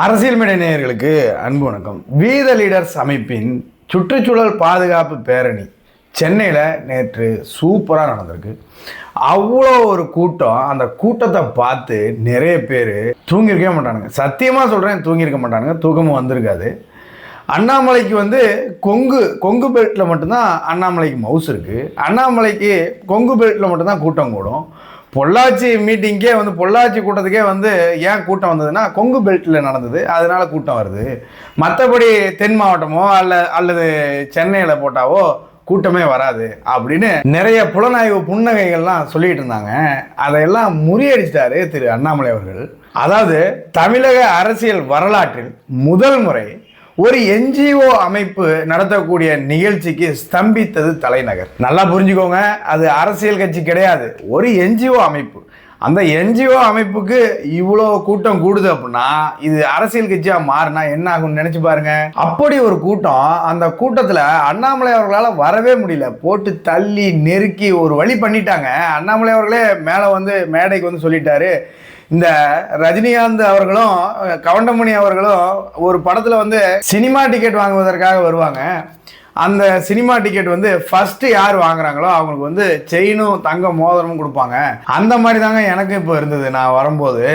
அரசியல் மேடை நேயர்களுக்கு அன்பு வணக்கம். வீத லீடர்ஸ் அமைப்பின் சுற்றுச்சூழல் பாதுகாப்பு பேரணி சென்னையில் நேற்று சூப்பராக நடந்திருக்கு. அவ்வளோ ஒரு கூட்டம். அந்த கூட்டத்தை பார்த்து நிறைய பேர் தூங்கியிருக்கவே மாட்டானுங்க. சத்தியமாக சொல்கிறேன், தூங்கியிருக்க மாட்டானுங்க. தூக்கமும் வந்திருக்காது. அண்ணாமலைக்கு கொங்கு பெல்ட்டில் மட்டும்தான் அண்ணாமலைக்கு மவுஸ் இருக்குது. அண்ணாமலைக்கு கொங்கு பெல்ட்டில் மட்டும்தான் கூட்டம் கூடும். பொள்ளாச்சி மீட்டிங்கே பொள்ளாச்சி கூட்டத்துக்கே ஏன் கூட்டம் வந்ததுன்னா கொங்கு பெல்ட்டில் நடந்தது, அதனால கூட்டம் வருது. மற்றபடி தென் மாவட்டமோ அல்லது சென்னையில் போட்டாவோ கூட்டமே வராது அப்படின்னு நிறைய புலனாய்வு புன்னகைகள்லாம் சொல்லிட்டு இருந்தாங்க. அதையெல்லாம் முறியடிச்சிட்டாரு திரு அண்ணாமலை அவர்கள். அதாவது தமிழக அரசியல் வரலாற்றில் முதல் முறை ஒரு என்ஜிஓ அமைப்பு நடத்தக்கூடிய நிகழ்ச்சிக்கு ஸ்தம்பித்தது தலைநகர். நல்லா புரிஞ்சுக்கோங்க, அது அரசியல் கட்சி கிடையாது, ஒரு என்ஜிஓ அமைப்பு. அந்த என்ஜிஓ அமைப்புக்கு இவ்வளோ கூட்டம் கூடுது அப்படின்னா இது அரசியல் கட்சியாக மாறினா என்ன ஆகும்னு நினைச்சு பாருங்க. அப்படி ஒரு கூட்டம். அந்த கூட்டத்தில் அண்ணாமலை அவர்களால் வரவே முடியல. போட்டு தள்ளி நெருக்கி ஒரு வழி பண்ணிட்டாங்க. அண்ணாமலை அவர்களே மேலே மேடைக்கு சொல்லிட்டாரு, இந்த ரஜினிகாந்த் அவர்களும் கவுண்டமணி அவர்களும் ஒரு படத்தில் சினிமா டிக்கெட் வாங்குவதற்காக வருவாங்க. அந்த சினிமா டிக்கெட் ஃபர்ஸ்ட் யார் வாங்குறாங்களோ அவங்களுக்கு செயினும் தங்க மோதிரமும் கொடுப்பாங்க. அந்த மாதிரி தாங்க எனக்கு இப்போ இருந்தது நான் வரும்போது.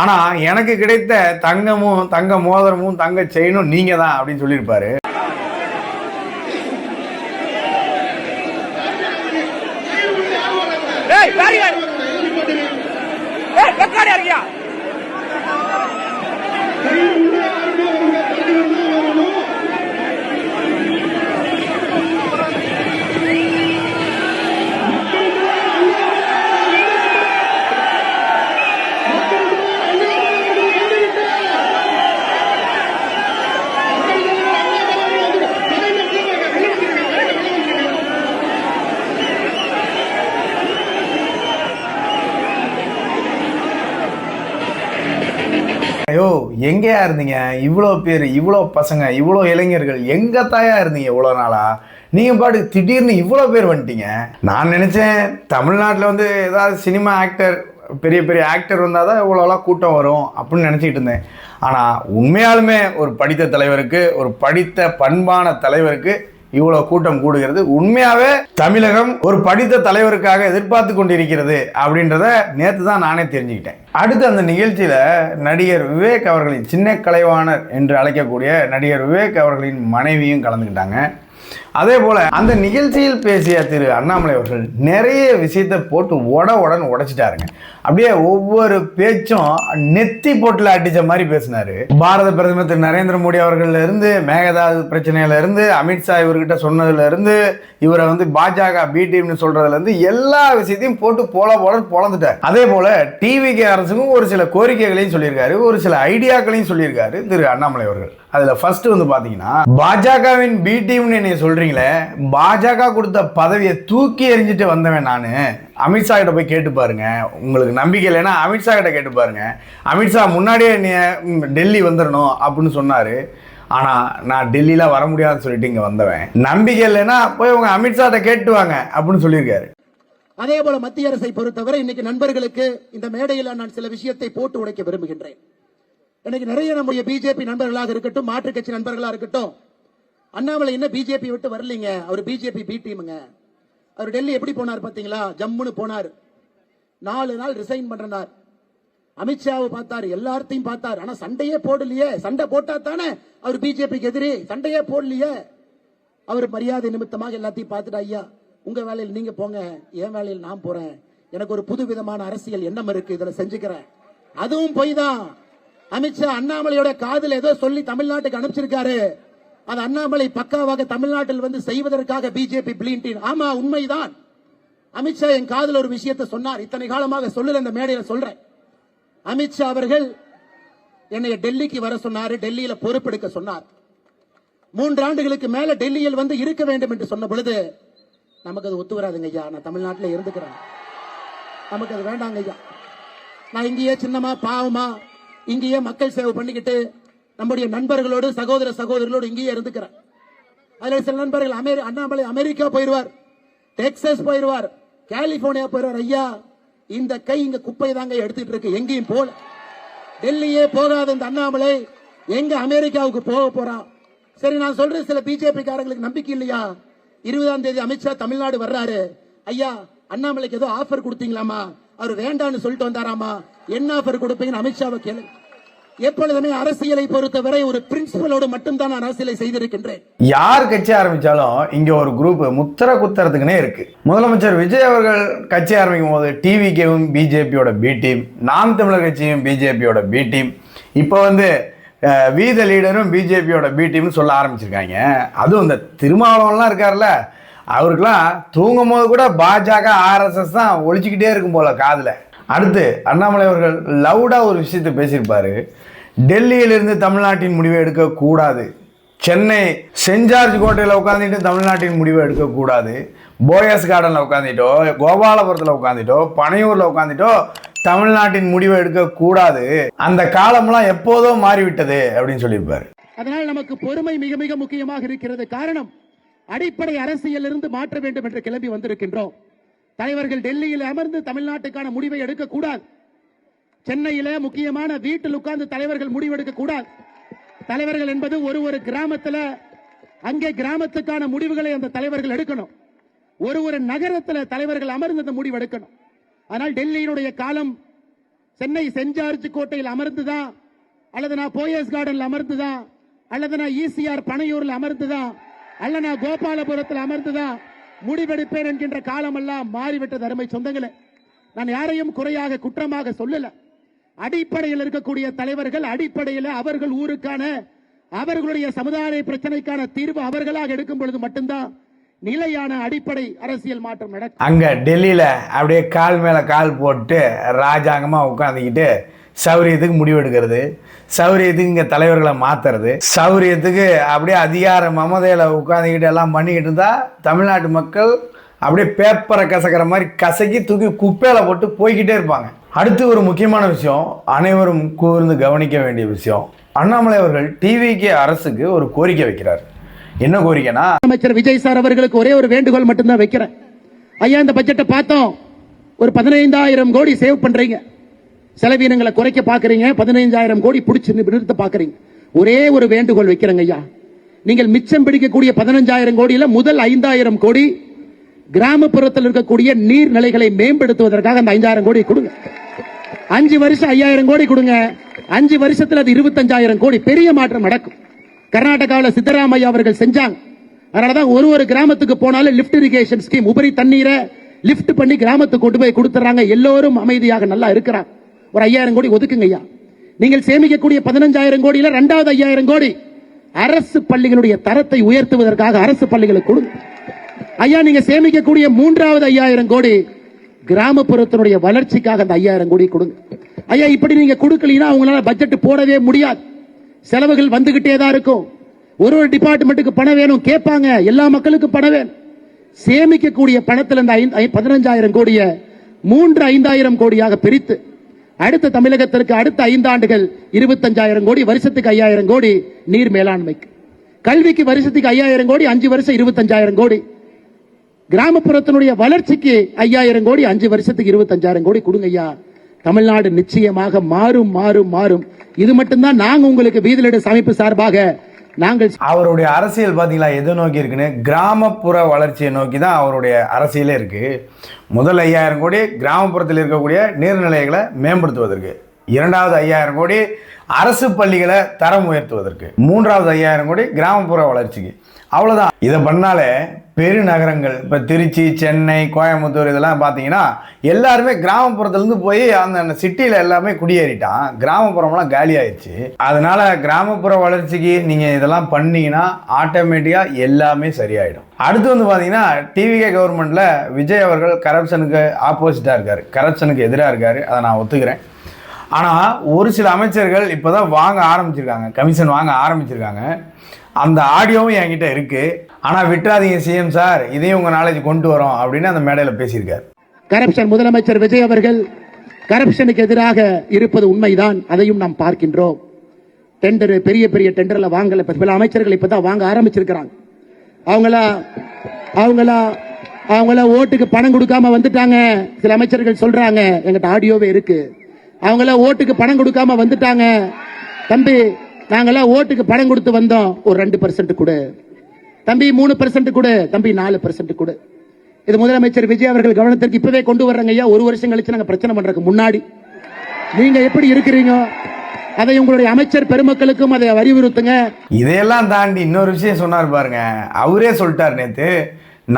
ஆனால் எனக்கு கிடைத்த தங்கமும் தங்க மோதிரமும் தங்க செயினும் நீங்கள் தான் அப்படின்னு சொல்லியிருப்பாரு. ஐயோ, எங்கேயா இருந்தீங்க? இவ்வளோ பேர், இவ்வளோ பசங்க, இவ்வளோ இளைஞர்கள் எங்கே தாயா இருந்தீங்க இவ்வளோ நாளா? நீங்கள் பாட்டு திடீர்னு இவ்வளோ பேர் வந்துட்டீங்க. நான் நினச்சேன் தமிழ்நாட்டில் ஏதாவது சினிமா ஆக்டர், பெரிய பெரிய ஆக்டர் வந்தால் தான் இவ்வளோலாம் கூட்டம் வரும் அப்படின்னு நினச்சிக்கிட்டு இருந்தேன். ஆனால் உண்மையாலுமே ஒரு படித்த தலைவருக்கு, ஒரு படித்த பண்பான தலைவருக்கு இவ்வளோ கூட்டம் கூடுகிறது. உண்மையாகவே தமிழகம் ஒரு படித்த தலைவருக்காக எதிர்பார்த்து கொண்டிருக்கிறது அப்படின்றத நேற்று தான் நானே தெரிஞ்சுக்கிட்டேன். அடுத்து அந்த நிகழ்ச்சியில் நடிகர் விவேக் அவர்களின் சின்ன கலைவாணர் என்று அழைக்கக்கூடிய நடிகர் விவேக் அவர்களின் மனைவியும் கலந்துக்கிட்டாங்க. அதே போல அந்த நிகழ்ச்சியில் பேசிய திரு அண்ணாமலை அவர்கள் நிறைய விஷயத்தை போட்டு உடைச்சிட்டாருங்க. அப்படியே ஒவ்வொரு பேச்சும் நெத்தி போட்டுல அடிச்ச மாதிரி பேசினாரு. பாரத பிரதமர் திரு நரேந்திர மோடி அவர்கள்ல இருந்து, மேகதாது பிரச்சனையில இருந்து, அமித்ஷா இவர்கிட்ட சொன்னதுல இருந்து, இவரை பாஜக பி டீம்னு சொல்றதுல இருந்து எல்லா விஷயத்தையும் போட்டு பொழந்துட்டார். அதே போல டிவிகே அரசுக்கும் ஒரு சில கோரிக்கைகளையும் சொல்லியிருக்காரு, ஒரு சில ஐடியாக்களையும் சொல்லியிருக்காரு திரு அண்ணாமலை அவர்கள். அதுல ஃபர்ஸ்ட் பாத்தீங்கன்னா, பாஜகவின் பி டீம்னு என்னைய சொல்றீங்களே, பாஜக கொடுத்த பதவியை தூக்கி எறிஞ்சிட்டு வந்தவன் நானு. அமித்ஷா கிட்ட போய் கேட்டு பாருங்க, உங்களுக்கு நம்பிக்கை இல்லைன்னா அமித்ஷா கிட்ட கேட்டு பாருங்க. அமித்ஷா முன்னாடியே டெல்லி வந்துடணும் அப்படின்னு சொன்னாரு. ஆனா நான் டெல்லியில வர முடியாதுன்னு சொல்லிட்டு இங்க வந்தவன். நம்பிக்கை இல்லைன்னா போய் உங்க அமித்ஷா கிட்ட கேட்டு வாங்க அப்படின்னு சொல்லியிருக்காரு. அதே போல மத்திய அரசை பொறுத்தவரை இன்னைக்கு நண்பர்களுக்கு இந்த மேடையில் நான் சில விஷயத்தை போட்டு உடைக்க விரும்புகின்றேன். எனக்கு நிறைய நம்முடைய பிஜேபி நண்பர்களாக இருக்கட்டும், மாற்றுக் கட்சி நண்பர்களாக இருக்கட்டும், அண்ணாமலை என்ன பிஜேபி விட்டு வரலீங்க, அவர் பிஜேபி பி டீமுங்க. அவர் டெல்லி எப்படி போனார் பாத்தீங்களா? ஜம்முன்னு போனார். 4 நாள் ரிசைன் பண்றார். அமித்ஷாவை பார்த்தார், எல்லாத்தையும் பார்த்தார். ஆனா சண்டையே போடலையே. சண்டை போட்டா தானே அவர் பிஜேபிக்கு எதிரி. சண்டையே போடலையே. அவர் மரியாதை நிமித்தமாக எல்லாத்தையும் பார்த்துட்டு, ஐயா உங்க வேலையில் நீங்க போங்க, என் வேலையில் நான் போறேன், எனக்கு ஒரு புது விதமான அரசியல் எண்ணம் இருக்கு, இதுல செஞ்சுக்கிறேன். அதுவும் போய் தான் அமித்ஷா அண்ணாமலையோட காதல் ஏதோ சொல்லி தமிழ்நாட்டுக்கு அனுப்பிச்சிருக்காரு. அது அண்ணாமலை பக்காவாக தமிழ்நாட்டில் செய்வதற்காக பிஜேபி பிளீன்டின். ஆமா, உண்மைதான். அமித்ஷா என் காதல் ஒரு விஷயத்தை சொன்னார். இத்தனை காலமாக சொல்லல, இந்த மேடையில சொல்றேன். அமித்ஷா அவர்கள் என்னை டெல்லிக்கு வர சொன்னாரு, டெல்லியில பொறுப்பெடுக்க சொன்னார். 3 ஆண்டுகளுக்கு மேல டெல்லியில் இருக்க வேண்டும் என்று சொன்ன பொழுது, நமக்கு அது ஒத்து வராதுங்க ஐயா, நான் தமிழ்நாட்டில் இருந்துக்கிறேன், நமக்கு அது வேண்டாங்க ஐயா, நான் இங்கேயே சின்னமா பாவமா இங்கேயே மக்கள் சேவை பண்ணிக்கிட்டு நம்முடைய நண்பர்களோடு சகோதர சகோதரர்களோடு இங்கேயே இருந்துக்கிறேன். அதுல சில நண்பர்கள் அண்ணாமலை அமெரிக்கா போயிருவார், டெக்சாஸ் போயிருவார், கலிபோர்னியா போயிருவார். ஐயா, இந்த கை இங்க குப்பை தாங்க எடுத்துட்டு இருக்கு, எங்கேயும் போல. டெல்லியே போகாத இந்த அண்ணாமலை எங்க அமெரிக்காவுக்கு போக போறான்? சரி, நான் சொல்றேன், சில பிஜேபி காரங்களுக்கு நம்பிக்கை இல்லையா? 20ஆம் தேதி அமித்ஷா தமிழ்நாடு வர்றாரு. ஐயா, அண்ணாமலைக்கு ஏதோ ஆஃபர் கொடுத்தீங்களாமா? அவர் வேண்டான்னு சொல்லிட்டு வந்தாராமா? என்ன ஆஃபர் கொடுப்பீங்கன்னு அமித்ஷாவை கேளு. எப்பொழுதுமே அரசியலை பொறுத்தவரை ஒரு பிரின்சிபலோடு மட்டும்தான் நான் அரசியலை செய்திருக்கின்றேன். யார் கட்சி ஆரம்பிச்சாலும் இங்க ஒரு குரூப் முத்திர குத்துறதுக்குன்னே இருக்கு. முதலமைச்சர் விஜய் அவர்கள் கட்சி ஆரம்பிக்கும் போது டிவிகேவும் பிஜேபியோட பி டீம், நாம் தமிழர் கட்சியும் பிஜேபியோட பி டீம், இப்போ வந்து வி த லீடரும் பிஜேபியோட பி டீம்னு சொல்ல ஆரம்பிச்சிருக்காங்க. அதுவும் இந்த திருமாவளவன்லாம் இருக்கார்ல, அவருக்கெல்லாம் தூங்கும் போது கூட பாஜக ஆர்எஸ்எஸ் தான் ஒழிச்சுக்கிட்டே இருக்கும் போல காதில். அடுத்து அண்ணாமலை அவர்கள் லவுடாக ஒரு விஷயத்தை பேசியிருப்பாரு. டெல்லியிலிருந்து தமிழ்நாட்டின் முடிவை எடுக்கக்கூடாது, சென்னை சென்ட் ஜார்ஜ் கோட்டையில் உட்காந்துட்டு தமிழ்நாட்டின் முடிவை எடுக்கக்கூடாது, போயஸ் கார்டனில் உட்காந்துட்டோ, கோபாலபுரத்தில் உட்காந்துட்டோ, பனையூரில் உட்காந்துட்டோ தமிழ்நாட்டின் முடிவை எடுக்கக்கூடாது, அந்த காலம்லாம் எப்போதோ மாறிவிட்டது அப்படின்னு சொல்லியிருப்பாரு. அதனால் நமக்கு பொறுமை மிக மிக முக்கியமாக இருக்கிறது. காரணம், அடிப்படை அரசியலிருந்து மாற்ற வேண்டும் என்று கிளம்பி வந்திருக்கின்றோம். தலைவர்கள் டெல்லியில் அமர்ந்து தமிழ்நாட்டுக்கான முடிவை எடுக்கக்கூடாது. சென்னையில முக்கியமான வீட்டில் உட்கார்ந்து தலைவர்கள் முடிவெடுக்க கூடாது. தலைவர்கள் என்பது ஒரு கிராமத்துல, அங்கே கிராமத்துக்கான முடிவுகளை அந்த தலைவர்கள் எடுக்கணும். ஒரு நகரத்தில் தலைவர்கள் அமர்ந்து அந்த முடிவு எடுக்கணும். ஆனால் டெல்லியினுடைய காலம் சென்னை சென்ட் ஜார்ஜ் கோட்டையில் அமர்ந்துதான், அல்லது நான் போயஸ் கார்டன்ல அமர்ந்துதான், அல்லது நான் ஈசிஆர் பனையூர்ல அமர்ந்துதான், அல்ல நான் கோபாலபுரத்தில் அமர்ந்துதான் முடிவெடுப்பேன் என்கின்ற காலம் எல்லாம் மாறிவிட்டது. அருமை சொந்தங்களே, நான் யாரையும் குறையாக குற்றமாக சொல்லல. அடிப்படையில் இருக்கக்கூடிய தலைவர்கள் அடிப்படையில் அவர்கள் ஊருக்கான, அவர்களுடைய சமுதாய பிரச்சனைக்கான தீர்வு அவர்களாக எடுக்கும் பொழுது மட்டும்தான் நிலையான அடிப்படை அரசியல் மாற்றம் நடக்கும். அங்க டெல்லியில அப்படியே கால் மேல கால் போட்டு ராஜாங்கமா உட்காந்துக்கிட்டு சௌரியத்துக்கு முடிவெடுக்கிறது, சௌரியத்துக்கு இங்க தலைவர்களை மாத்துறது, சௌரியத்துக்கு அப்படியே அதிகார மமதையில உட்காந்துக்கிட்டு எல்லாம் பண்ணிக்கிட்டு இருந்தா தமிழ்நாட்டு மக்கள் அப்படியே பேப்பரை கசக்கிற மாதிரி கசக்கி தூக்கி குப்பையில போட்டு போய்கிட்டே இருப்பாங்க. அடுத்து ஒரு முக்கியமான விஷயம், அனைவரும் கூர்ந்து கவனிக்க வேண்டிய விஷயம், அண்ணாமலை அவர்கள் டிவிகே அரசுக்கு ஒரு கோரிக்கை வைக்கிறார். என்ன கோரிக்கைனா, அமைச்சர் விஜய் சார் அவர்களுக்கு ஒரே ஒரு வேண்டுகோள் மட்டும்தான் வைக்கிறேன். ஐயா, இந்த பட்ஜெட்டை பார்த்தோம், ஒரு 15,000 கோடி சேவ் பண்றீங்க, செலவினங்களை குறைக்க பாக்குறீங்க, 15,000 கோடி பிடிச்சு நிறுத்த பாக்குறீங்க. ஒரே ஒரு வேண்டுகோள் வைக்கிறேங்க ஐயா, நீங்கள் மிச்சம் பிடிக்கக்கூடிய 15,000 கோடியில முதல் 5,000 கோடி கிராமப்புறத்தில் இருக்கக்கூடிய நீர்நிலைகளை மேம்படுத்துவதற்காக அந்த 5,000 கோடி கொடுங்க. 5 வருஷம் 5,000 கோடி கொடுங்க. 5 வருஷத்துல அது 25,000 கோடி, பெரிய மாற்றம் நடக்கும். கர்நாடகாவில் சித்தராமையா அவர்கள் செஞ்சாங்க. அதனாலதான் ஒரு கிராமத்துக்கு போனாலும் லிப்ட் இரிகேஷன் ஸ்கீம், உபரி தண்ணீரை லிப்ட் பண்ணி கிராமத்துக்கு கொண்டு போய் கொடுத்துறாங்க. எல்லோரும் அமைதியாக நல்லா இருக்கிறாங்க. ஒரு 5,000 கோடி ஒதுக்குங்க ஐயா. நீங்கள் சேமிக்கக்கூடிய 15,000 கோடியில 2வது 5,000 கோடி அரசு பள்ளிகளுடைய தரத்தை உயர்த்துவதற்காக அரசு பள்ளிகளுக்கு கொடுங்க ஐயா. நீங்க சேமிக்கக்கூடிய 3வது 5,000 கோடி கிராமப்புறத்தினுடைய வளர்ச்சிக்காக அந்த 5,000 கோடி கொடுங்க ஐயா. இப்படி நீங்க கொடுக்கலீங்கன்னா அவங்களால பட்ஜெட் போடவே முடியாது. செலவுகள் வந்துகிட்டே தான் இருக்கும். ஒரு டிபார்ட்மெண்ட்டுக்கு பணம் வேணும் கேட்பாங்க, எல்லா மக்களுக்கும் பணம் வேணும். சேமிக்கக்கூடிய பணத்தில் இந்த 15,000 கோடியை 5,000 கோடியாக பிரித்து அடுத்த தமிழகத்திற்கு அடுத்த 5 ஆண்டுகள் 25,000 கோடி, வருஷத்துக்கு 5,000 கோடி நீர் மேலாண்மைக்கு, கல்விக்கு வருஷத்துக்கு 5,000 கோடி, 5 வருஷம் 25,000 கோடி, கிராமப்புறத்தினுடைய வளர்ச்சிக்கு 5,000 கோடி, 5 வருஷத்துக்கு 25,000 கோடி கொடுங்க ஐயா. தமிழ்நாடு நிச்சயமாக மாறும் மாறும் மாறும். இது மட்டும்தான் நாங்க உங்களுக்கு வீதிலீடர்ஸ் அமைப்பு சார்பாக நாங்கள். அவருடைய அரசியல் பார்த்தீங்களா எதை நோக்கி இருக்குன்னு, கிராமப்புற வளர்ச்சியை நோக்கி தான் அவருடைய அரசியலே இருக்கு. முதல் 5,000 கோடி கிராமப்புறத்தில் இருக்கக்கூடிய நீர்நிலைகளை மேம்படுத்துவதற்கு, 2வது 5,000 கோடி அரசு பள்ளிகளை தரம் உயர்த்துவதற்கு, 3வது 5,000 கோடி கிராமப்புற வளர்ச்சிக்கு. அவ்வளோதான். இதை பண்ணாலே பெருநகரங்கள், இப்போ திருச்சி, சென்னை, கோயம்புத்தூர் இதெல்லாம் பார்த்தீங்கன்னா எல்லாருமே கிராமப்புறத்துலேருந்து போய் அந்த சிட்டியில் எல்லாமே குடியேறிட்டான். கிராமப்புறம்லாம் காலி ஆயிடுச்சு. அதனால கிராமப்புற வளர்ச்சிக்கு நீங்கள் இதெல்லாம் பண்ணீங்கன்னா ஆட்டோமேட்டிக்காக எல்லாமே சரியாயிடும். அடுத்து வந்து பார்த்தீங்கன்னா டிவிகே கவர்மெண்ட்டில் விஜய் அவர்கள் கரப்ஷனுக்கு ஆப்போசிட்டாக இருக்கார், கரப்ஷனுக்கு எதிராக இருக்கார். அதை நான் ஒத்துக்கிறேன். ஆனால் ஒரு சில அமைச்சர்கள் இப்போ தான் வாங்க ஆரம்பிச்சிருக்காங்க, கமிஷன் வாங்க ஆரம்பிச்சிருக்காங்க. அந்த ஆடியோவும் என்கிட்ட இருக்கு. ஆனால் விட்டுறாதீங்க சிஎம் சார், இதையும் உங்கள் நாலேஜ் கொண்டு வரோம் அப்படின்னு அந்த மேடையில் பேசியிருக்காரு. கரப்ஷன் முதலமைச்சர் விஜய் அவர்கள் கரப்ஷனுக்கு எதிராக இருப்பது உண்மைதான், அதையும் நாம் பார்க்கின்றோம். டெண்டர், பெரிய பெரிய டெண்டர்ல வாங்கல, பல அமைச்சர்கள் இப்பதான் வாங்க ஆரம்பிச்சிருக்கிறாங்க. அவங்களா ஓட்டுக்கு பணம் கொடுக்காம வந்துட்டாங்க. சில அமைச்சர்கள் சொல்றாங்க, எங்கிட்ட ஆடியோவே இருக்கு, அவங்களாம் ஓட்டுக்கு பணம் கொடுக்காம வந்துட்டாங்க. தம்பி, நாங்கெல்லாம் ஓட்டுக்கு பணம் கொடுத்து வந்தோம், ஒரு 2% கொடு தம்பி, 3% கொடு தம்பி, 4% கொடு. இது முதலமைச்சர் விஜய் அவர்கள் கவனத்திற்கு இப்பவே கொண்டு வர்றாங்க ஐயா. ஒரு வருஷம் கழிச்சு நாங்க பிரச்சனை பண்றதுக்கு முன்னாடி நீங்க எப்படி இருக்கிறீங்க, அதை உங்களுடைய அமைச்சர் பெருமக்களுக்கும் அதை அறிவுறுத்துங்க. இதையெல்லாம் தாண்டி இன்னொரு விஷயம் சொன்னார் பாருங்க. அவரே சொல்லிட்டார் நேத்து,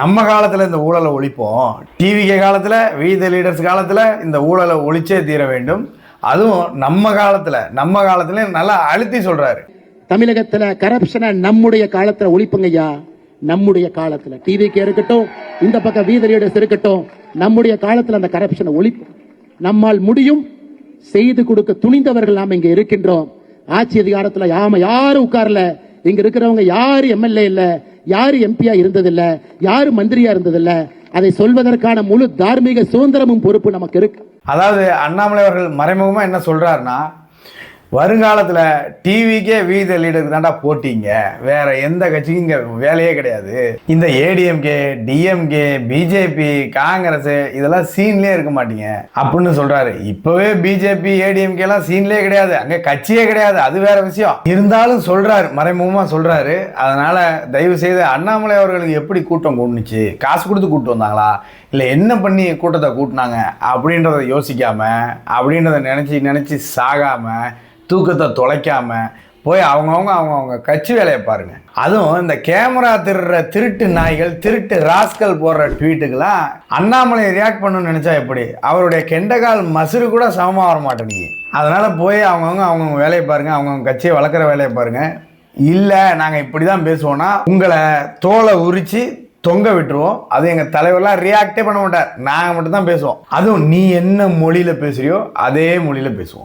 நம்ம காலத்துல இந்த ஊழலை ஒழிப்போம், டிவிகே காலத்துல, வீத லீடர்ஸ் காலத்துல இந்த ஊழலை ஒழிச்சே தீர வேண்டும், அதுவும் நம்ம காலத்துல நல்லா அழுத்தி சொல்றாரு. தமிழகத்துல கரப்ஷனை நம்முடைய காலத்துல ஒழிப்புங்க ஐயா. நம்முடைய காலத்துல டிவிகே இருக்கட்டும், இந்த பக்கம் வீத லீடர்ஸ் இருக்கட்டும், நம்முடைய காலத்துல அந்த கரப்ஷனை ஒழிப்போம். நம்மால் முடியும், செய்து கொடுக்க துணிந்தவர்கள் நாம் இங்க இருக்கின்றோம். ஆட்சி அதிகாரத்துல யாரும் உட்கார்ல, இங்க இருக்கிறவங்க யாரு எம்எல்ஏ இல்ல, யாரு எம்பியா இருந்ததில்ல, யாரு மந்திரியா இருந்ததில்ல. அதை சொல்வதற்கான முழு தார்மீக சுதந்திரமும் பொறுப்பு நமக்கு இருக்கு. அதாவது அண்ணாமலை அவர்கள் மறைமுகமா என்ன சொல்றாருன்னா, வருங்காலத்துல டிவிக்கே வீத லீடருக்கு தாண்டா போட்டீங்க, வேற எந்த கட்சிக்கும் இங்க வேலையே கிடையாது. இந்த ஏடிஎம்கே, டிஎம்கே, பிஜேபி, காங்கிரஸ் இதெல்லாம் சீன்லயே இருக்க மாட்டீங்க அப்படின்னு சொல்றாரு. இப்பவே பிஜேபி, ஏடிஎம்கே எல்லாம் சீன்லயே கிடையாது, அங்க கட்சியே கிடையாது, அது வேற விஷயம். இருந்தாலும் சொல்றாரு, மறைமுகமா சொல்றாரு. அதனால தயவு செய்து அண்ணாமலை அவர்களுக்கு எப்படி கூட்டம் கூட்டுச்சு, காசு கொடுத்து கூட்டு வந்தாங்களா, இல்லை என்ன பண்ணி கூட்டத்தை கூட்டினாங்க அப்படின்றத யோசிக்காம, அப்படின்றத நினைச்சு சாகாம, தூக்கத்தை தொலைக்காம போய் அவங்கவுங்க கட்சி வேலையை பாருங்க. அதுவும் இந்த கேமரா திருட்டு நாய்கள், திருட்டு ராஸ்கல் போடுற ட்வீட்டுக்கெல்லாம் அண்ணாமலை ரியாக்ட் பண்ணணும்னு நினைச்சா எப்படி? அவருடைய கெண்டகால் மசுறு கூட சமமா வர மாட்டேங்குது. அதனால போய் அவங்கவுங்க வேலையை பாருங்க, அவங்கவுங்க கட்சியை வளர்க்குற வேலையை பாருங்க. இல்லை நாங்கள் இப்படி தான் பேசுவோம்னா உங்களை தோலை உரிச்சு தொங்க விட்டுருவோம். அது எங்க தலைவர்லாம் ரியாக்டே பண்ண மாட்டார், நாங்கள் மட்டும் தான் பேசுவோம். அதுவும் நீ என்ன மொழியில பேசுறியோ அதே மொழியில பேசுவோம்.